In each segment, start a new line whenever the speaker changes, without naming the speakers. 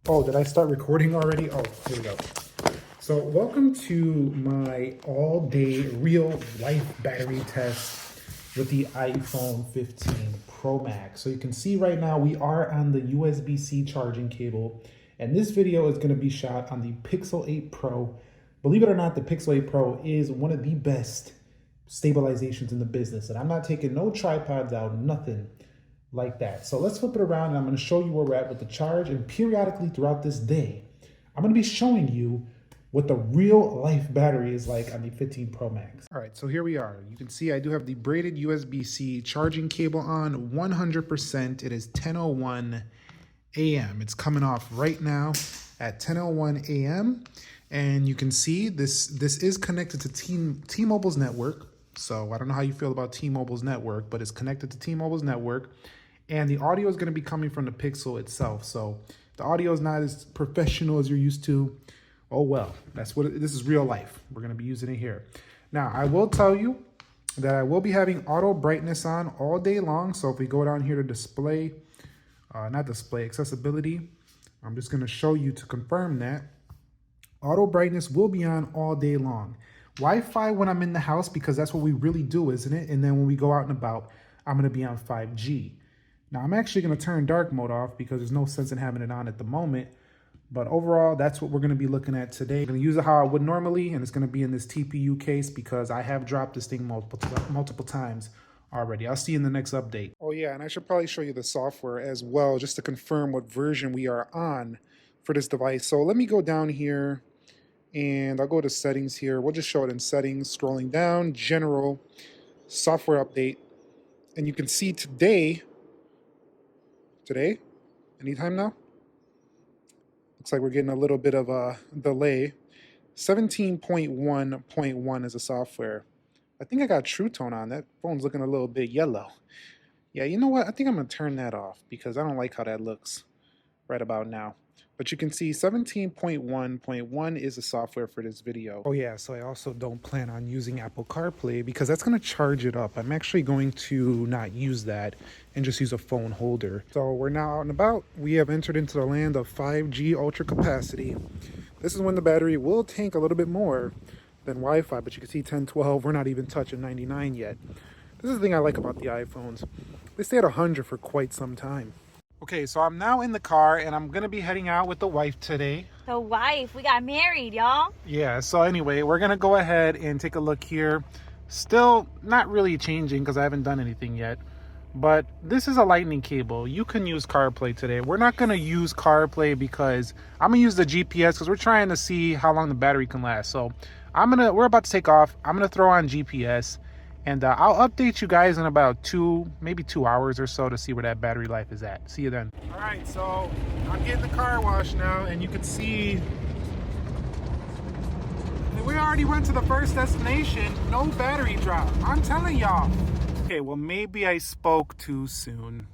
Oh, did I start recording already? Oh, here we go. So welcome to my all-day real-life battery test with the iPhone 15 Pro Max. So you can see right now we are on the USB-C charging cable, and this video is going to be shot on the Pixel 8 Pro. Believe it or not, the Pixel 8 Pro is one of the best stabilizations in the business, and I'm not taking no tripods out, nothing like that. So let's flip it around and I'm going to show you where we're at with the charge, and periodically throughout this day, I'm going to be showing you what the real life battery is like on the 15 Pro Max. All right, so here we are. You can see I do have the braided USB-C charging cable on 100%. It is 10:01 a.m. It's coming off right now at 10:01 a.m. And you can see this is connected to T-Mobile's network. So I don't know how you feel about T-Mobile's network, but it's connected to T-Mobile's network. And the audio is going to be coming from the Pixel itself. So the audio is not as professional as you're used to. Oh, well, that's what this is, real life. We're going to be using it here. Now, I will tell you that I will be having auto brightness on all day long. So if we go down here to display, not display, accessibility, I'm just going to show you to confirm that auto brightness will be on all day long. Wi-Fi when I'm in the house, because that's what we really do, isn't it? And then when we go out and about, I'm going to be on 5G. Now, I'm actually going to turn dark mode off because there's no sense in having it on at the moment. But overall, that's what we're going to be looking at today. I'm going to use it how I would normally, and it's going to be in this TPU case because I have dropped this thing multiple times already. I'll see you in the next update. Oh yeah, and I should probably show you the software as well, just to confirm what version we are on for this device. So let me go down here and I'll go to settings here. We'll just show it in settings, scrolling down, general, software update. And you can see today, anytime now? Looks like we're getting a little bit of a delay. 17.1.1 is the software. I think I got True Tone on. That phone's looking a little bit yellow. Yeah, you know what? I think I'm going to turn that off because I don't like how that looks right about now. But you can see 17.1.1 is the software for this video. Oh yeah, so I also don't plan on using Apple CarPlay because that's going to charge it up. I'm actually going to not use that and just use a phone holder. So we're now out and about. We have entered into the land of 5G ultra capacity. This is when the battery will tank a little bit more than Wi-Fi, but you can see 1012, we're not even touching 99 yet. This is the thing I like about the iPhones. They stay at 100 for quite some time. Okay, so I'm now in the car and I'm gonna be heading out with the wife today.
The wife, we got married, y'all.
Yeah, so anyway, we're gonna go ahead and take a look here. Still not really changing because I haven't done anything yet, but this is a lightning cable. You can use CarPlay today. We're not gonna use CarPlay because I'm gonna use the GPS because we're trying to see how long the battery can last. So we're about to take off. I'm gonna throw on GPS. And I'll update you guys in about maybe 2 hours or so to see where that battery life is at. See you then. All right, so I'm getting the car washed now, and you can see we already went to the first destination. No battery drop. I'm telling y'all. Okay, well, maybe I spoke too soon.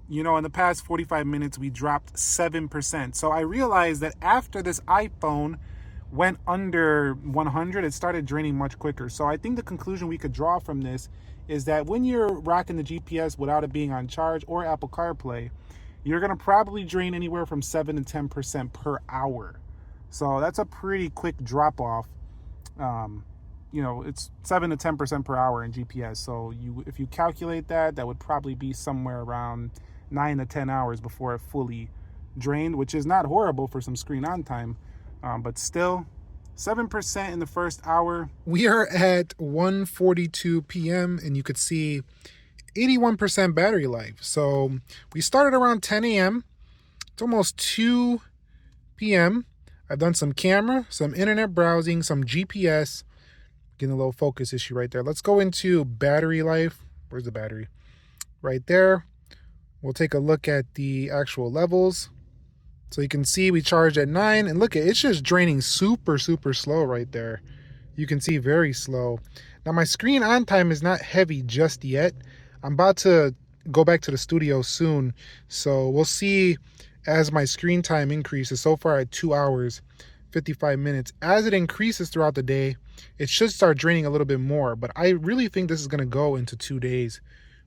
You know, in the past 45 minutes, we dropped 7%. So I realized that after this iPhone went under 100, it started draining much quicker. So I think the conclusion we could draw from this is that when you're rocking the GPS without it being on charge or Apple CarPlay, you're going to probably drain anywhere from 7 to 10% per hour. So that's a pretty quick drop off. You know, it's 7 to 10% per hour in GPS. So if you calculate that, that would probably be somewhere around 9 to 10 hours before it fully drained, which is not horrible for some screen on time. But still, 7% in the first hour. We are at 1:42 p.m. and you could see 81% battery life. So we started around 10 a.m. It's almost 2 p.m. I've done some camera, some internet browsing, some GPS. Getting a little focus issue right there. Let's go into battery life. Where's the battery? Right there. We'll take a look at the actual levels. So you can see we charged at 9, and look, it's just draining super slow right there. You can see very slow. Now my screen on time is not heavy just yet. I'm about to go back to the studio soon, so we'll see as my screen time increases. So far at 2 hours 55 minutes. As it increases throughout the day, it should start draining a little bit more, but I really think this is going to go into 2 days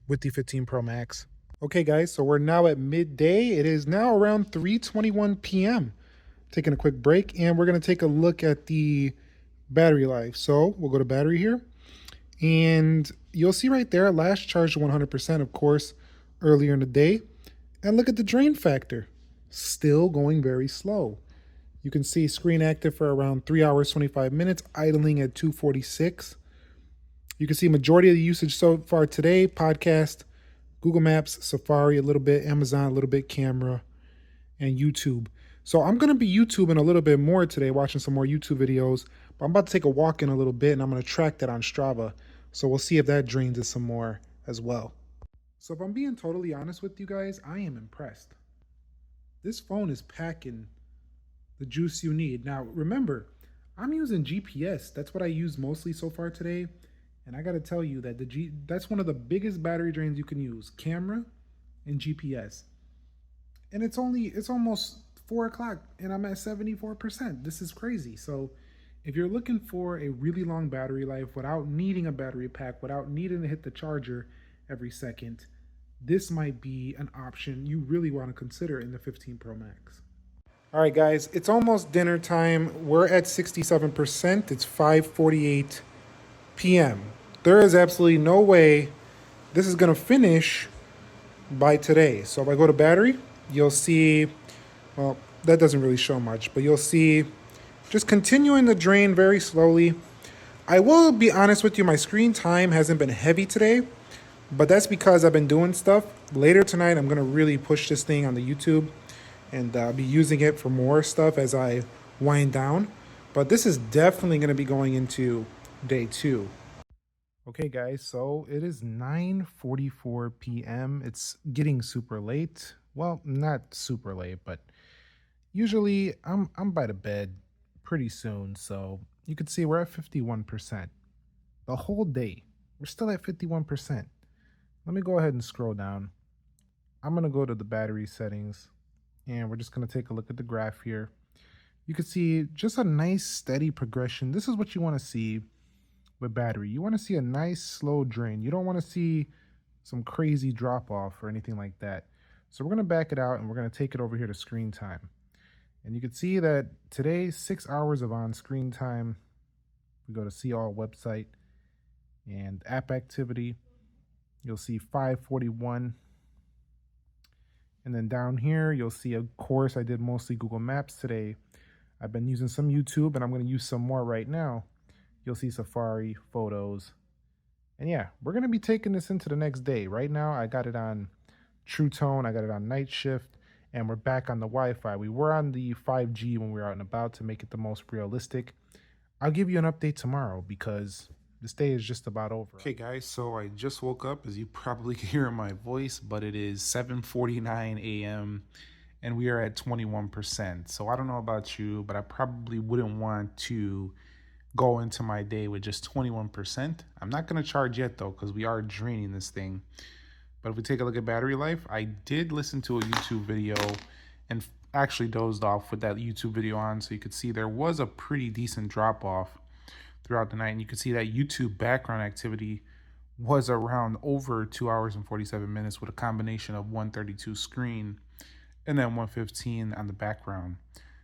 with the 15 Pro Max. Okay, guys, so we're now at midday. It is now around 3:21 p.m. Taking a quick break, and we're going to take a look at the battery life. So we'll go to battery here, and you'll see right there, last charged 100%, of course, earlier in the day. And look at the drain factor, still going very slow. You can see screen active for around 3 hours, 25 minutes, idling at 246. You can see majority of the usage so far today: podcast, Google Maps, Safari a little bit, Amazon a little bit, camera, and YouTube. So I'm going to be YouTubing a little bit more today, watching some more YouTube videos. But I'm about to take a walk in a little bit, and I'm going to track that on Strava. So we'll see if that drains us some more as well. So if I'm being totally honest with you guys, I am impressed. This phone is packing the juice you need. Now, remember, I'm using GPS. That's what I use mostly so far today. And I got to tell you that that's one of the biggest battery drains you can use: camera and GPS. And it's almost 4 o'clock and I'm at 74%. This is crazy. So if you're looking for a really long battery life without needing a battery pack, without needing to hit the charger every second, this might be an option you really want to consider in the 15 Pro Max. All right, guys, it's almost dinner time. We're at 67%. It's 5:48 p.m. There is absolutely no way this is going to finish by today. So if I go to battery, you'll see, well, that doesn't really show much, but you'll see just continuing to drain very slowly. I will be honest with you, my screen time hasn't been heavy today, but that's because I've been doing stuff. Later tonight, I'm going to really push this thing on the YouTube, and I'll be using it for more stuff as I wind down. But this is definitely going to be going into day 2. Okay, guys, so it is 9:44 p.m. It's getting super late. Well, not super late, but usually I'm by the bed pretty soon. So you can see we're at 51%. The whole day, we're still at 51%. Let me go ahead and scroll down. I'm going to go to the battery settings, and we're just going to take a look at the graph here. You can see just a nice steady progression. This is what you want to see with battery. You want to see a nice slow drain. You don't want to see some crazy drop off or anything like that. So we're going to back it out, and we're going to take it over here to screen time. And you can see that today, 6 hours of on screen time. We go to see all website and app activity. You'll see 541. And then down here, you'll see, of course, I did mostly Google Maps today. I've been using some YouTube, and I'm going to use some more right now. You'll see Safari, photos. And yeah, we're going to be taking this into the next day. Right now, I got it on True Tone. I got it on night shift, and we're back on the Wi-Fi. We were on the 5G when we were out and about to make it the most realistic. I'll give you an update tomorrow because this day is just about over. Okay, guys, so I just woke up, as you probably can hear in my voice, but it is 7:49 a.m. and we are at 21%. So I don't know about you, but I probably wouldn't want to go into my day with just 21%. I'm not going to charge yet, though, because we are draining this thing. But if we take a look at battery life, I did listen to a YouTube video and actually dozed off with that YouTube video on, so you could see there was a pretty decent drop off throughout the night. And you can see that YouTube background activity was around over 2 hours and 47 minutes with a combination of 132 screen and then 115 on the background.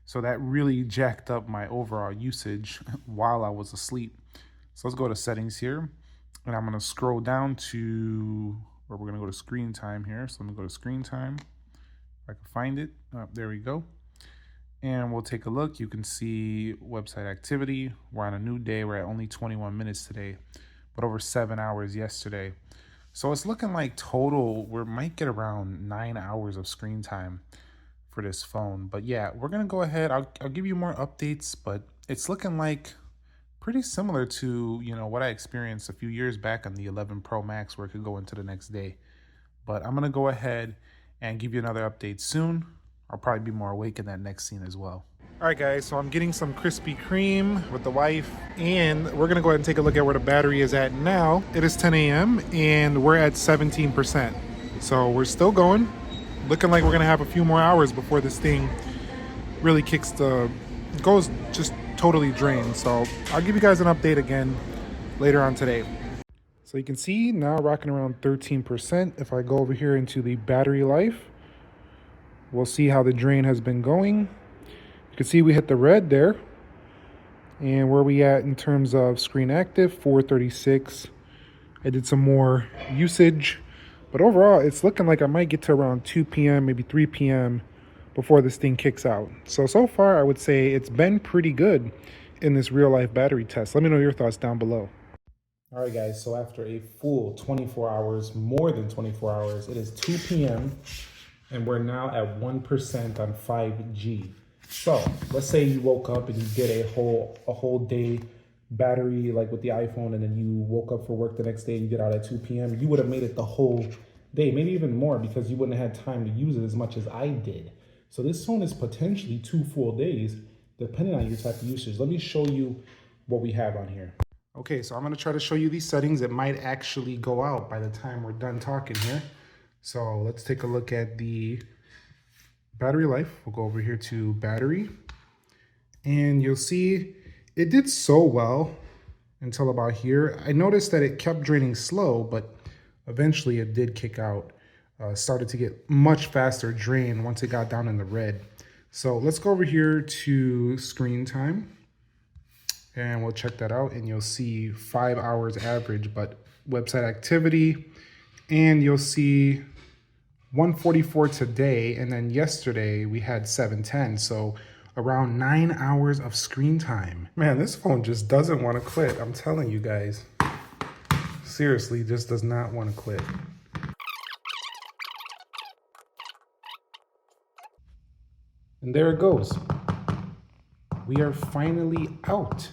So that really jacked up my overall usage while I was asleep. So let's go to settings here, and I'm going to scroll down to where we're going to go to screen time here. So I'm going to go to screen time. If I can find it. There we go. And we'll take a look. You can see website activity. We're on a new day. We're at only 21 minutes today, but over 7 hours yesterday. So it's looking like total, we might get around 9 hours of screen time for this phone. But yeah, we're going to go ahead. I'll give you more updates, but it's looking like pretty similar to, what I experienced a few years back on the 11 Pro Max, where it could go into the next day. But I'm going to go ahead and give you another update soon. I'll probably be more awake in that next scene as well. All right, guys, so I'm getting some Krispy Kreme with the wife, and we're going to go ahead and take a look at where the battery is at now. It is 10 a.m., and we're at 17%. So we're still going. Looking like we're going to have a few more hours before this thing really goes just totally drained. So I'll give you guys an update again later on today. So you can see now rocking around 13%. If I go over here into the battery life, we'll see how the drain has been going. You can see we hit the red there. And where we at in terms of screen active, 436. I did some more usage, but overall it's looking like I might get to around 2 p.m., maybe 3 p.m. before this thing kicks out. So far I would say it's been pretty good in this real life battery test. Let me know your thoughts down below. All right, guys, so after a full 24 hours, more than 24 hours, it is 2 p.m. and we're now at 1% on 5G. So let's say you woke up and you did a whole day battery, like with the iPhone, and then you woke up for work the next day and you get out at 2 p.m. You would have made it the whole day, maybe even more, because you wouldn't have had time to use it as much as I did. So this phone is potentially 2 full days, depending on your type of usage. Let me show you what we have on here. Okay, so I'm gonna try to show you these settings. It might actually go out by the time we're done talking here. So let's take a look at the battery life. We'll go over here to battery, and you'll see it did so well until about here. I noticed that it kept draining slow, but eventually it did kick out. Started to get much faster drain once it got down in the red. So let's go over here to screen time, and we'll check that out, and you'll see 5 hours average, but website activity, and you'll see 144 today, and then yesterday we had 710, so around 9 hours of screen time. Man, this phone just doesn't want to quit. I'm telling you guys, seriously, just does not want to quit. And there it goes. We are finally out.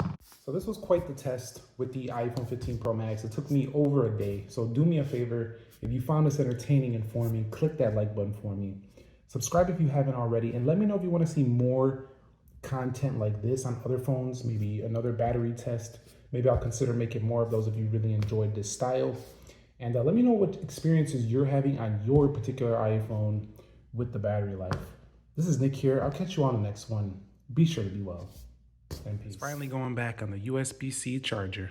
So this was quite the test with the iPhone 15 Pro Max. It took me over a day. So do me a favor, if you found this entertaining and informing, click that like button for me. Subscribe if you haven't already, and let me know if you want to see more content like this on other phones, maybe another battery test. Maybe I'll consider making more of those if you really enjoyed this style. And let me know what experiences you're having on your particular iPhone with the battery life. This is Nick here. I'll catch you on the next one. Be sure to be well. And peace. It's finally going back on the USB-C charger.